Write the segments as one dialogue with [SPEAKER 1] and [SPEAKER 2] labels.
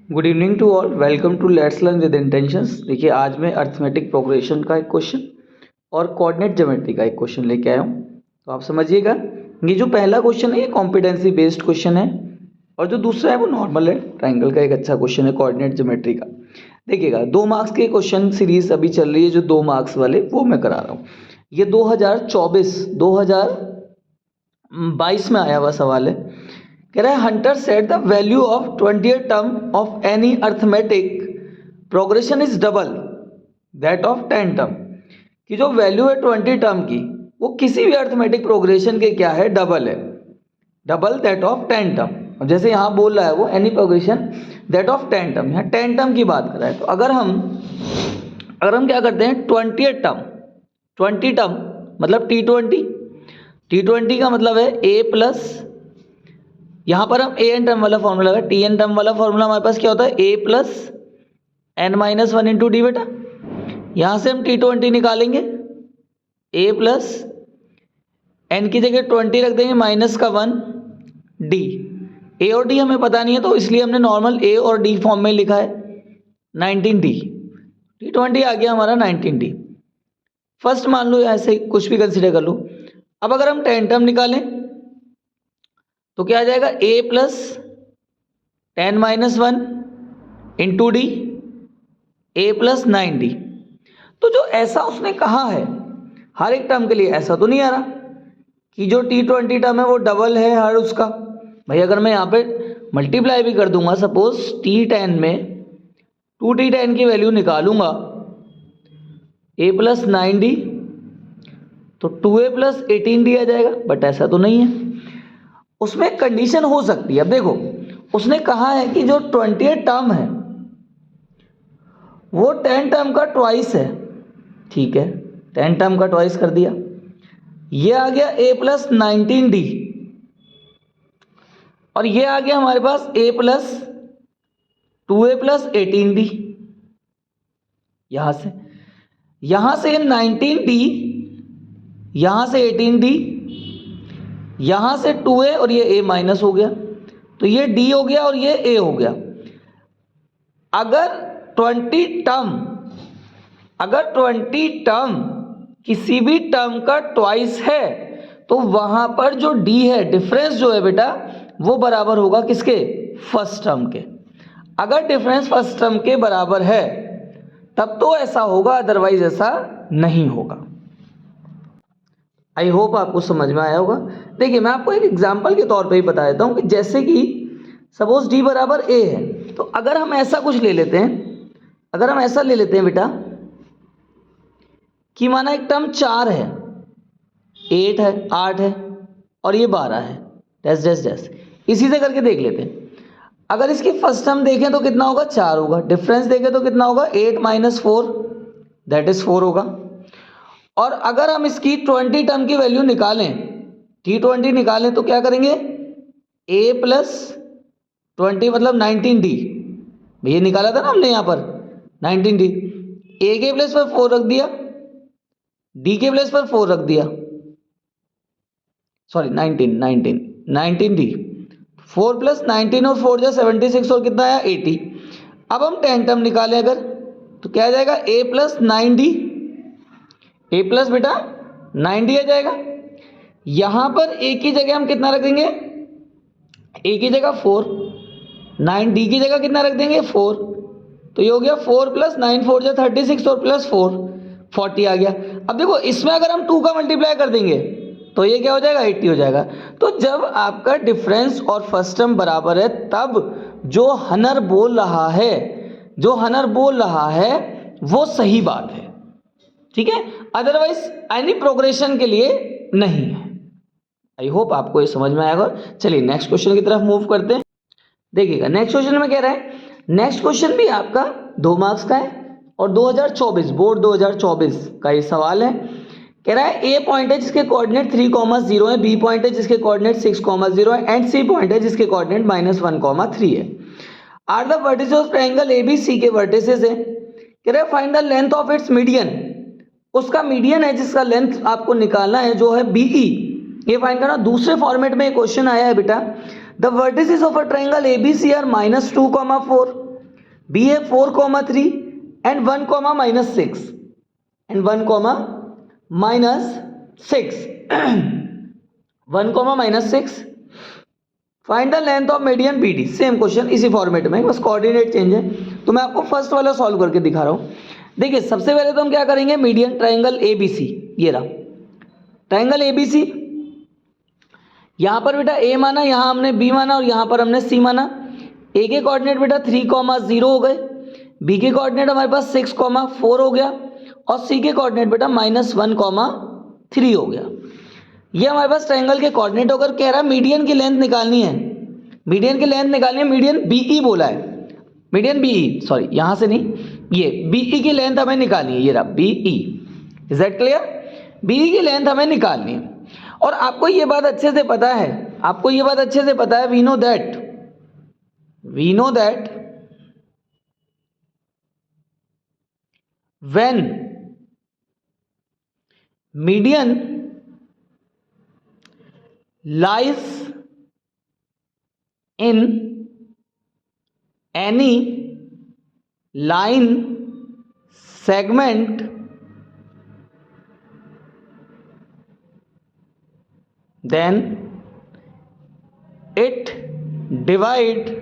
[SPEAKER 1] Good evening to all, welcome to let's learn with intentions. देखिए आज मैं arithmetic progression का एक क्वेश्चन और कोऑर्डिनेट ज्योमेट्री का एक क्वेश्चन लेके आया हूँ। तो आप समझिएगा, ये जो पहला क्वेश्चन है ये कॉम्पिटेंसी बेस्ड क्वेश्चन है और जो दूसरा है वो नॉर्मल है, ट्राइंगल का एक अच्छा क्वेश्चन है कोऑर्डिनेट ज्योमेट्री का। देखिएगा 2 मार्क्स के क्वेश्चन सीरीज अभी चल रही है, जो 2 मार्क्स वाले वो मैं करा रहा हूँ। ये 2022 में आया हुआ सवाल है। कह रहा है Hunter set the value of 20th term of any arithmetic progression is double that of 10 term. कि जो वैल्यू है 20 टर्म की वो किसी भी अर्थमेटिक प्रोग्रेशन के क्या है, डबल है, डबल दैट ऑफ 10 टर्म। अब जैसे यहाँ बोल रहा है वो any progression that of 10 term, यहाँ 10 टर्म की बात कर रहा है। तो अगर हम क्या करते हैं 20th टर्म, 20 टर्म मतलब T20 का मतलब है a प्लस, यहाँ पर हम an टर्म वाला फॉर्मूला है, tn टर्म वाला फॉर्मूला हमारे पास क्या होता है a plus n minus 1 into D. बेटा यहाँ से हम T20 निकालेंगे, a प्लस n की जगह 20 रख देंगे माइनस का 1 d। a और d हमें पता नहीं है तो इसलिए हमने नॉर्मल a और d फॉर्म में लिखा है 19d। T20 आ गया हमारा 19d। फर्स्ट मान लो, ऐसे कुछ भी कंसिडर कर लो। अब अगर हम 10 टर्म निकालें तो क्या आ जाएगा a plus 10 minus 1 into D, a plus 9d। तो जो ऐसा उसने कहा है हर एक टर्म के लिए, ऐसा तो नहीं आ रहा कि जो T20 टर्म है वो डबल है हर उसका। भाई अगर मैं यहाँ पे मल्टीप्लाई भी कर दूंगा, सपोज T10 में 2T10 की वैल्यू निकालूंगा a प्लस 9d तो 2a प्लस 18d आ जाएगा, बट ऐसा तो नहीं है। उसमें एक कंडीशन हो सकती है। अब देखो उसने कहा है कि जो 20th टर्म है वो 10 टर्म का ट्वाइस है, ठीक है, 10 टर्म का ट्वाइस कर दिया। ये आ गया a प्लस 19d और ये आ गया हमारे पास a plus 2a plus 18d। यहां से 19d, यहां से 18d, यहां से 2a और ये a माइनस हो गया, तो ये d हो गया और ये a हो गया। अगर 20 टर्म किसी भी टर्म का ट्वाइस है तो वहां पर जो d है, डिफरेंस जो है बेटा, वो बराबर होगा किसके, फर्स्ट टर्म के। अगर डिफरेंस फर्स्ट टर्म के बराबर है तब तो ऐसा होगा, अदरवाइज ऐसा नहीं होगा। आई होप आपको समझ में आया होगा। देखिए मैं आपको एक एग्जांपल के तौर पे ही बता देता हूँ कि जैसे कि सपोज d बराबर a है, तो अगर हम ऐसा कुछ ले लेते हैं, अगर हम ऐसा ले लेते हैं बेटा कि माना एक टर्म 4 है, 8 है, 8 है और ये 12 है, डैश डैश डैश, इसी से करके देख लेते हैं। अगर इसकी फर्स्ट टर्म देखें तो कितना होगा, 4 होगा। डिफरेंस देखें तो कितना होगा, 8 माइनस 4 दैट इज 4 होगा। और अगर हम इसकी 20 टर्म की वैल्यू निकालें, T20 निकालें, तो क्या करेंगे, a प्लस 20 मतलब 19d, ये निकाला था ना हमने यहाँ पर 19d। a के प्लेस पर 4 रख दिया, d के प्लेस पर 4 रख दिया, सॉरी 19d। 4 प्लस 19 और 4 जा 76 और कितना आया 80। अब हम 10 टर्म निकालें अगर, तो क्या आ जाएगा a plus 9d, a plus बेटा 9d आ जाएगा। यहां पर a की जगह हम कितना रख देंगे, a की जगह 4, 9d की जगह कितना रख देंगे 4, तो ये हो गया 4 प्लस 9 4 जा 36 और प्लस 4 40 आ गया। अब देखो इसमें अगर हम 2 का मल्टीप्लाई कर देंगे तो ये क्या हो जाएगा, 80 हो जाएगा। तो जब आपका डिफरेंस और फर्स्ट टर्म बराबर है तब जो हनर बोल रहा है वो सही बात है, ठीक है, अदरवाइज एनी प्रोग्रेशन के लिए नहीं है। आई होप आपको ये समझ में आएगा। चलिए नेक्स्ट क्वेश्चन की तरफ मूव करते हैं। देखिएगा नेक्स्ट क्वेश्चन में कह रहा है, नेक्स्ट क्वेश्चन भी आपका 2 मार्क्स का है और 2024 बोर्ड 2024 का ये सवाल है। कह रहा है ए पॉइंट है जिसके कोऑर्डिनेट 3,0 है, बी पॉइंट है जिसके कोऑर्डिनेट 6,0 है एंड सी पॉइंट है जिसके कोऑर्डिनेट -1,3 है। Are the vertices of triangle ABC के वर्टिसेस है। कह रहा है find the length of its median, उसका मीडियन है जिसका लेंथ आपको निकालना है जो है बीई, ये फाइंड करना। दूसरे फॉर्मेट में क्वेश्चन आया है बेटा, the vertices of a triangle ABC are -2, 4 B है 4,3 and 1, -6 and 1, -6 1, -6 find the length of median B D. Same question इसी फॉर्मेट में, बस कोऑर्डिनेट चेंज है। तो मैं आपको फर्स्ट वाला सॉल्व करके दिखा रहा हूँ। देखिए सबसे पहले तो हम क्या करेंगे, median triangle A B C, ये रहा ट्राइंगल ए बी सी। यहाँ पर बेटा ए माना, यहाँ हमने बी माना और यहाँ पर हमने सी माना। ए के कोऑर्डिनेट बेटा 3,0 हो गए, बी के कोऑर्डिनेट हमारे पास 6,4 हो गया और सी के कोऑर्डिनेट बेटा -1,3 हो गया। ये हमारे पास ट्रायंगल के कोऑर्डिनेट होकर कह रहा है मीडियन की लेंथ निकालनी है। मीडियन की लेंथ निकालनी है, मीडियन बीई बोला है, मीडियन बीई, सॉरी यहाँ से नहीं, ये बीई की लेंथ हमें निकालनी है। ये रहा BE, is that clear? BE की लेंथ हमें निकालनी है। और आपको ये बात अच्छे से पता है, आपको ये बात अच्छे से पता है, we know that when median lies in any line segment, then it divide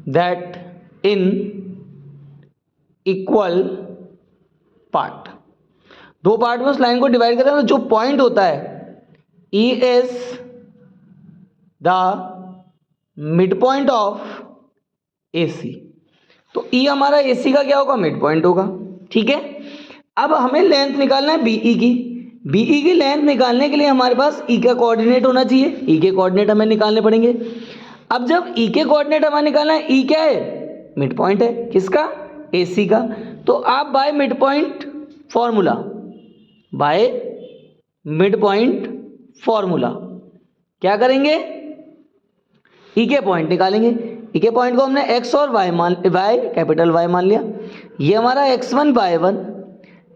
[SPEAKER 1] that in equal part। दो पार्ट में उस लाइन को डिवाइड करते हैं, तो जो पॉइंट होता है E is the midpoint of AC। तो E हमारा AC का क्या होगा, मिड पॉइंट होगा। ठीक है, अब हमें लेंथ निकालना है BE की। BE की लेंथ निकालने के लिए हमारे पास E का कोऑर्डिनेट होना चाहिए, E के कोऑर्डिनेट हमें निकालने पड़ेंगे। अब जब E के कोऑर्डिनेट हमें निकालना है, E क्या है, मिड पॉइंट है, किसका, AC का। तो आप by mid point formula, by mid point formula क्या करेंगे, ई के पॉइंट निकालेंगे। ई के पॉइंट को हमने एक्स और वाई कैपिटल वाई मान लिया। ये हमारा x1 y1,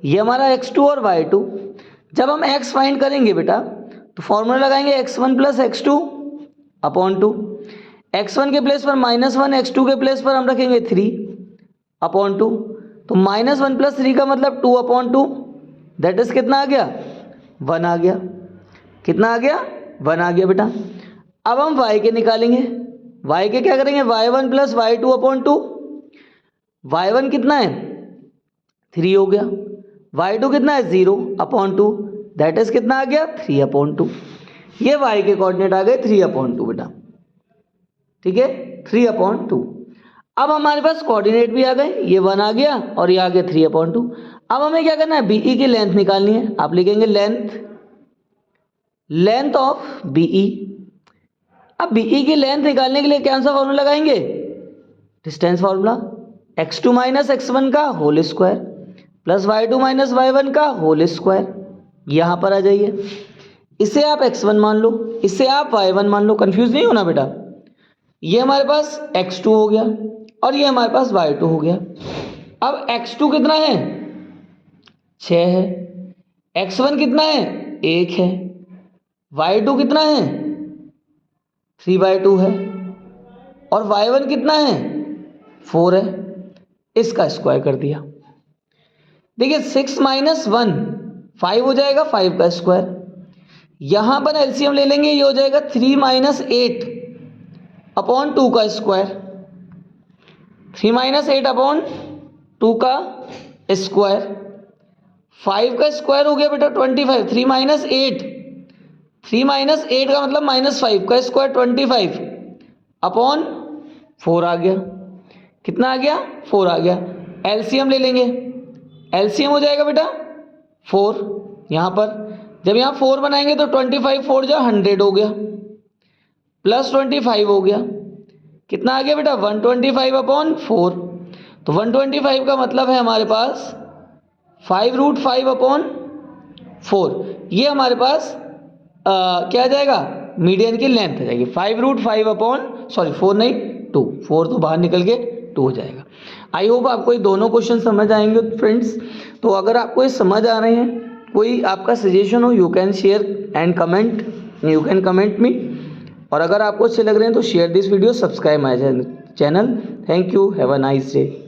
[SPEAKER 1] ये हमारा x2 और y2। जब हम x फाइंड करेंगे बेटा तो फॉर्मूला लगाएंगे x1 + x2 अपॉन 2। x1 के प्लेस पर -1, x2 के प्लेस पर हम रखेंगे 3 अपॉन 2। तो -1 + 3 का मतलब 2 अपॉन 2, दैट इज कितना आ गया, 1 आ गया। कितना आ गया, 1 आ गया बेटा। अब हम y के निकालेंगे, y के क्या करेंगे, y1 + y2 अपॉन 2। y1 कितना है, 3 हो गया, y2 कितना है, 0 अपॉन 2, दैट इज कितना आ गया, 3 अपॉन 2। ये y के कोऑर्डिनेट आ गए 3 अपॉन 2 बेटा। ठीक है, 3 अपॉन 2। अब हमारे पास कोऑर्डिनेट भी आ गए, ये 1 आ गया और ये आ गया 3 अपॉन 2। अब हमें क्या करना है, बीई की लेंथ निकालनी है। आप लिखेंगे लेंथ ऑफ बीई। अब बीई की लेंथ निकालने के लिए कौन सा फॉर्मूला लगाएंगे, डिस्टेंस फॉर्मूला, x2 - x1 का whole square plus y2 - y1 का होल स्क्वायर। यहां पर आ जाइए, इसे आप x1 मान लो, इसे आप y1 मान लो, कंफ्यूज नहीं होना बेटा। ये हमारे पास x2 हो गया और ये हमारे पास y2 हो गया। अब x2 कितना है, 6 है, x1 कितना है, 1 है, y2 कितना है, 3/2 है और y1 कितना है, 4 है। इसका स्क्वायर कर दिया। देखिए 6 - 1 5 हो जाएगा, 5 का स्क्वायर। यहां पर एलसीएम ले लेंगे, ये हो जाएगा 3 - 8 अपॉन 2 का स्क्वायर। 3 - 8 अपॉन 2 का स्क्वायर। 5 का स्क्वायर हो गया बेटा 25। 3 - 8, 3 - 8 का मतलब -5 का स्क्वायर 25 अपॉन 4 आ गया। कितना आ गया, 4 आ गया। एलसीएम ले लेंगे, एलसीएम हो जाएगा बेटा 4। यहाँ पर जब यहाँ 4 बनाएंगे तो 25 4 जा 100 हो गया, प्लस 25 हो गया। कितना आ गया बेटा, 125 अपॉन 4। तो 125 का मतलब है हमारे पास 5√5 अपॉन 4। ये हमारे पास क्या आ जाएगा, मीडियन की लेंथ आ जाएगी 5√5 अपॉन, सॉरी 4 नहीं 2, 4 तो बाहर निकल के 2 हो जाएगा। आई होप आपको ये दोनों क्वेश्चन समझ आएंगे फ्रेंड्स। तो अगर आपको ये समझ आ रहे हैं, कोई आपका सजेशन हो, you can share and comment, you can comment me. और अगर आपको अच्छे लग रहे हैं तो share this video, subscribe my channel. Thank you, have a nice day.